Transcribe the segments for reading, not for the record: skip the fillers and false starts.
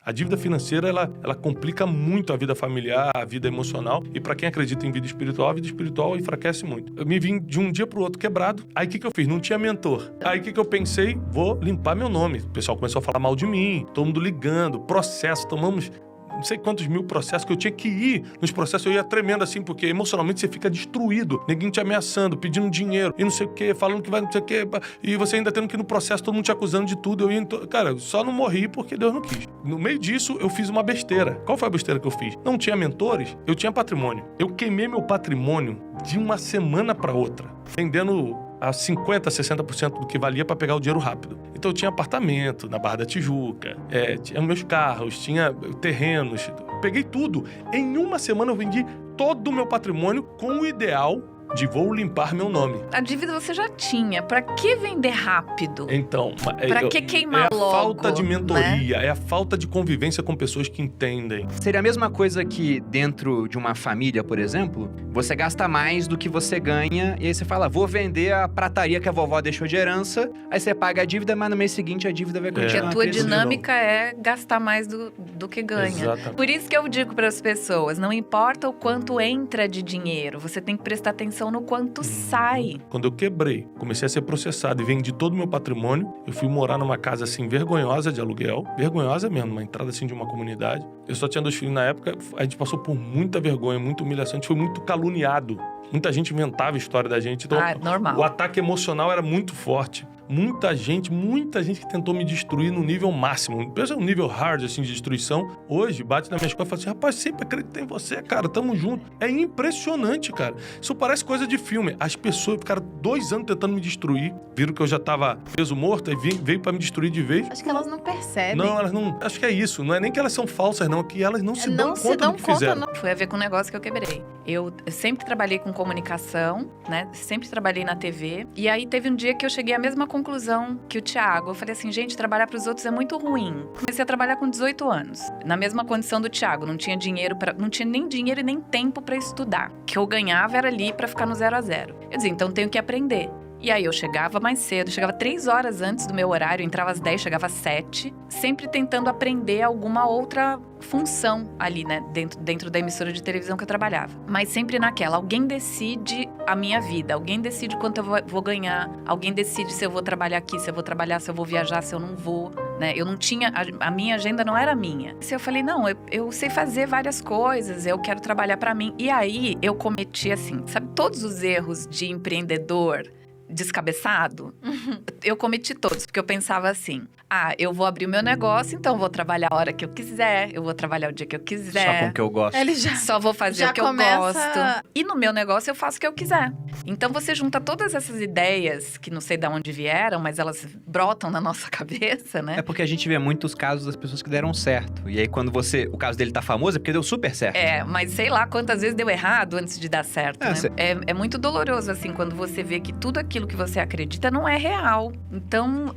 A dívida financeira, ela complica muito a vida familiar, a vida emocional. E para quem acredita em vida espiritual, a vida espiritual enfraquece muito. Eu me vim de um dia pro outro quebrado. Aí o que eu fiz? Não tinha mentor. Aí o que eu pensei? Vou limpar meu nome. O pessoal começou a falar mal de mim, todo mundo ligando, processo, tomamos não sei quantos mil processos que eu tinha que ir. Nos processos eu ia tremendo assim, porque emocionalmente você fica destruído. Ninguém te ameaçando, pedindo dinheiro e não sei o quê, falando que vai não sei o quê. E você ainda tendo que ir no processo, todo mundo te acusando de tudo. Cara, eu só não morri porque Deus não quis. No meio disso, eu fiz uma besteira. Qual foi a besteira que eu fiz? Não tinha mentores, eu tinha patrimônio. Eu queimei meu patrimônio de uma semana para outra, vendendo a 50%, 60% do que valia para pegar o dinheiro rápido. Então eu tinha apartamento na Barra da Tijuca, tinha meus carros, tinha terrenos, peguei tudo. Em uma semana eu vendi todo o meu patrimônio com o ideal de vou limpar meu nome. A dívida você já tinha. Pra que vender rápido? Então, pra que queimar logo? É a falta de mentoria, né? É a falta de convivência com pessoas que entendem. Seria a mesma coisa que dentro de uma família, por exemplo, você gasta mais do que você ganha e aí você fala, vou vender a prataria que a vovó deixou de herança, aí você paga a dívida, mas no mês seguinte a dívida vai continuar. Porque a tua dinâmica é gastar mais do que ganha. Exatamente. Por isso que eu digo para as pessoas, não importa o quanto entra de dinheiro, você tem que prestar atenção no quanto sai. Quando eu quebrei, comecei a ser processado e vendi todo o meu patrimônio, eu fui morar numa casa assim vergonhosa de aluguel, vergonhosa mesmo, uma entrada assim de uma comunidade. Eu só tinha 2 filhos na época, a gente passou por muita vergonha, muita humilhação, a gente foi muito caluniado. Muita gente inventava a história da gente, então normal. O ataque emocional era muito forte. Muita gente que tentou me destruir no nível máximo. Pensa um nível hard, assim, de destruição. Hoje, bate na minha escola e fala assim, rapaz, sempre acreditei em você, cara, tamo junto. É impressionante, cara. Isso parece coisa de filme. As pessoas ficaram 2 anos tentando me destruir, viram que eu já tava peso morto e veio pra me destruir de vez. Acho que elas não percebem. Não, elas não... Acho que é isso. Não é nem que elas são falsas, não. É que elas não se dão conta do que fizeram. Não. Foi a ver com o negócio que eu quebrei. Eu sempre trabalhei com comunicação, né? Sempre trabalhei na TV. E aí teve um dia que eu cheguei à mesma conclusão que o Thiago. Eu falei assim, gente, trabalhar pros outros é muito ruim. Comecei a trabalhar com 18 anos. Na mesma condição do Thiago. Não tinha dinheiro não tinha nem dinheiro e nem tempo pra estudar. O que eu ganhava era ali pra ficar no 0 a 0. Eu dizia, então tenho que aprender. E aí eu chegava mais cedo, chegava 3 horas antes do meu horário, entrava às 10, chegava às 7, sempre tentando aprender alguma outra função ali, né, dentro da emissora de televisão que eu trabalhava. Mas sempre naquela, alguém decide a minha vida, alguém decide quanto eu vou ganhar, alguém decide se eu vou trabalhar aqui, se eu vou trabalhar, se eu vou viajar, se eu não vou, né, eu não tinha, a minha agenda não era minha. Eu falei, não, eu sei fazer várias coisas, eu quero trabalhar pra mim. E aí eu cometi assim, sabe, todos os erros de empreendedor descabeçado, eu cometi todos, porque eu pensava assim, eu vou abrir o meu negócio, então eu vou trabalhar a hora que eu quiser, eu vou trabalhar o dia que eu quiser. Só com o que eu gosto. Só vou fazer o que eu gosto. E no meu negócio eu faço o que eu quiser. Então você junta todas essas ideias, que não sei de onde vieram, mas elas brotam na nossa cabeça, né? É porque a gente vê muitos casos das pessoas que deram certo. E aí quando o caso dele tá famoso, é porque deu super certo. Mas sei lá quantas vezes deu errado antes de dar certo, né? É muito doloroso, assim, quando você vê que tudo aquilo que você acredita não é real. Então,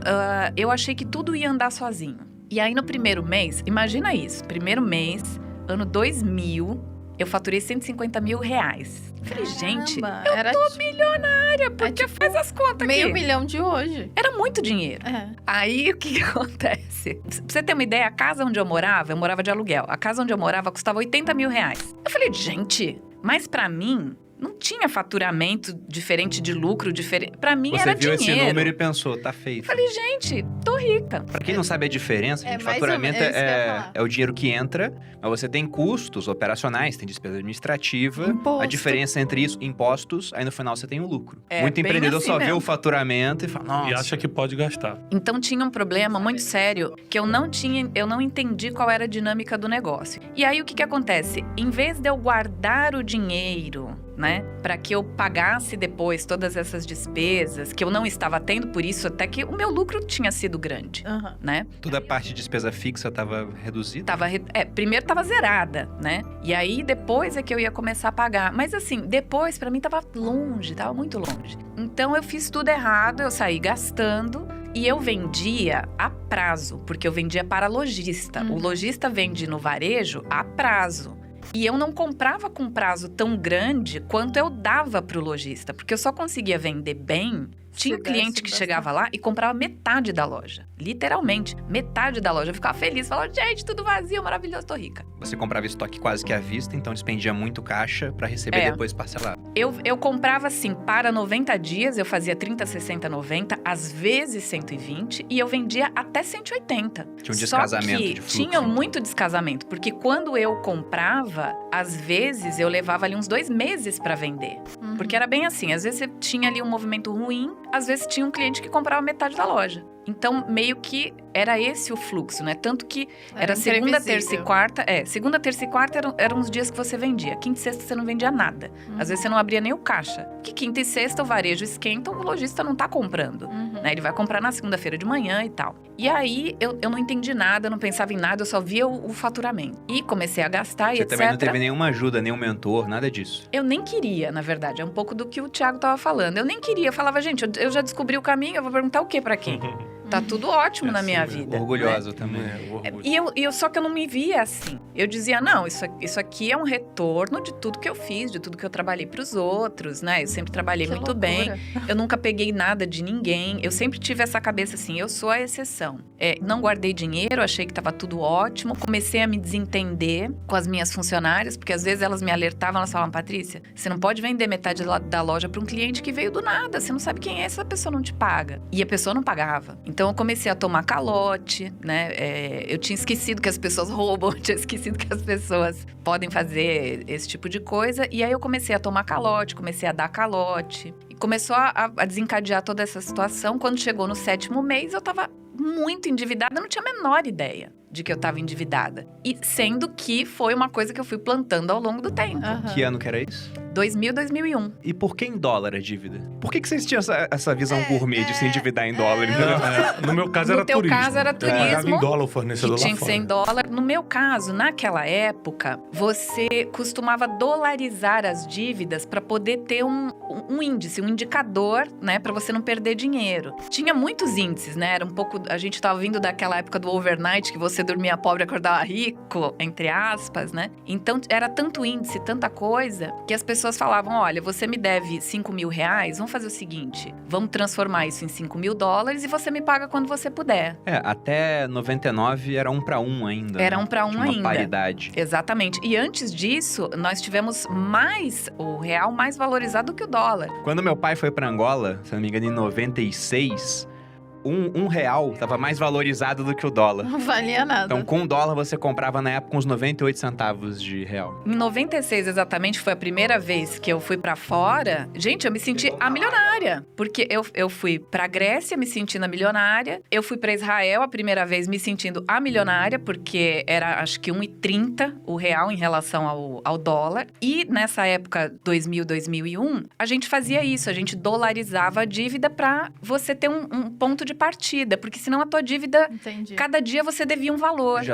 eu achei que tudo ia andar sozinho. E aí, no primeiro mês, imagina isso. Primeiro mês, ano 2000, eu faturei 150 mil reais. Falei, gente, eu tô milionária, porque faz as contas aqui. $500 milhão de hoje. Era muito dinheiro. Aí, o que acontece? Pra você ter uma ideia, a casa onde eu morava de aluguel. A casa onde eu morava custava 80 mil reais. Eu falei, gente, mas pra mim... não tinha faturamento diferente de lucro diferente. Pra mim era dinheiro. Você viu esse número e pensou, tá feito. Falei, gente, tô rica. Pra quem não sabe a diferença, gente, faturamento é o dinheiro que entra, mas você tem custos operacionais, tem despesa administrativa. Imposto. A diferença entre isso, impostos, aí no final você tem o lucro. Muito bem empreendedor assim só vê mesmo. o faturamento e fala, nossa. E acha que pode gastar. Então tinha um problema muito sério que eu não entendi qual era a dinâmica do negócio. E aí o que acontece? Em vez de eu guardar o dinheiro, né, para que eu pagasse depois todas essas despesas que eu não estava tendo, por isso até que o meu lucro tinha sido grande, né? Toda a parte de despesa fixa estava reduzida? Primeiro estava zerada, né? E aí depois é que eu ia começar a pagar. Mas assim, depois para mim estava longe, estava muito longe. Então eu fiz tudo errado, eu saí gastando. E eu vendia a prazo, porque eu vendia para lojista. O lojista vende no varejo a prazo. E eu não comprava com prazo tão grande quanto eu dava pro lojista, porque eu só conseguia vender bem Tinha um cliente que chegava lá e comprava metade da loja. Literalmente, metade da loja. Eu ficava feliz, falava, gente, tudo vazio, maravilhoso, tô rica. Você comprava estoque quase que à vista, então despendia muito caixa pra receber depois parcelado. Eu comprava assim, para 90 dias, eu fazia 30, 60, 90, às vezes 120, e eu vendia até 180. Tinha um descasamento Só que de fluxo. tinha muito descasamento, porque quando eu comprava, às vezes eu levava ali uns 2 meses pra vender. Uhum. Porque era bem assim, às vezes você tinha ali um movimento ruim, às vezes tinha um cliente que comprava metade da loja. Então, meio que era esse o fluxo, né? Tanto que era segunda, terça e quarta. Segunda, terça e quarta eram os dias que você vendia. Quinta e sexta você não vendia nada. Às vezes você não abria nem o caixa. Porque quinta e sexta o varejo esquenta, o lojista não tá comprando. Né? Ele vai comprar na segunda-feira de manhã e tal. E aí, eu não entendi nada, eu não pensava em nada, eu só via o faturamento. E comecei a gastar e Você etc. também não teve nenhuma ajuda, nenhum mentor, nada disso. Eu nem queria, na verdade. É um pouco do que o Thiago tava falando. Eu nem queria. Eu falava, gente, eu já descobri o caminho, eu vou perguntar o quê pra quem? Tá tudo ótimo na minha vida. Orgulhosa também. Só que eu não me via assim. Eu dizia, não, isso aqui é um retorno de tudo que eu fiz, de tudo que eu trabalhei pros outros, né? Eu sempre trabalhei Que muito loucura. bem. Eu nunca peguei nada de ninguém. Eu sempre tive essa cabeça assim, eu sou a exceção. Não guardei dinheiro, achei que tava tudo ótimo. Comecei a me desentender com as minhas funcionárias, porque às vezes elas me alertavam, elas falavam, Patrícia, você não pode vender metade da loja pra um cliente que veio do nada. Você não sabe quem é, essa pessoa não te paga. E a pessoa não pagava. Então eu comecei a tomar calote, né? Eu tinha esquecido que as pessoas roubam, tinha esquecido que as pessoas podem fazer esse tipo de coisa. E aí eu comecei a tomar calote, comecei a dar calote. E começou a desencadear toda essa situação. Quando chegou no 7º mês, eu tava muito endividada, eu não tinha a menor ideia de que eu tava endividada. E sendo que foi uma coisa que eu fui plantando ao longo do tempo. Que ano que era isso? 2000, 2001. E por que em dólar a dívida? Por que vocês tinham essa visão gourmet de se endividar em dólar? No meu caso era No teu turismo. caso era Eu pagava turismo, em dólar o Que fornecedor tinha lá que ser em fora. dólar. No meu caso, naquela época, você costumava dolarizar as dívidas para poder ter um índice, um indicador, né, para você não perder dinheiro. Tinha muitos índices, né? Era um pouco, a gente tava vindo daquela época do overnight que você dormia pobre e acordava rico, entre aspas, né? Então era tanto índice, tanta coisa que as pessoas falavam, olha, você me deve 5 mil reais, vamos fazer o seguinte, vamos transformar isso em 5 mil dólares e você me paga quando você puder. Até 99 era 1 para 1 ainda. Era né? 1 para 1 Tinha uma ainda. paridade. Exatamente. E antes disso, nós tivemos o real mais valorizado que o dólar. Quando meu pai foi pra Angola, se não me engano, em 96, um real tava mais valorizado do que o dólar. Não valia nada. Então, com dólar, você comprava na época uns 98 centavos de real. Em 96, exatamente, foi a primeira vez que eu fui pra fora. Gente, eu me senti a milionária. Porque eu fui pra Grécia me sentindo a milionária. Eu fui pra Israel a primeira vez me sentindo a milionária, porque era, acho que 1,30 o real em relação ao dólar. E nessa época, 2000, 2001, a gente fazia isso. A gente dolarizava a dívida pra você ter um ponto de partida. Porque senão a tua dívida, Entendi. cada dia você devia um valor. Já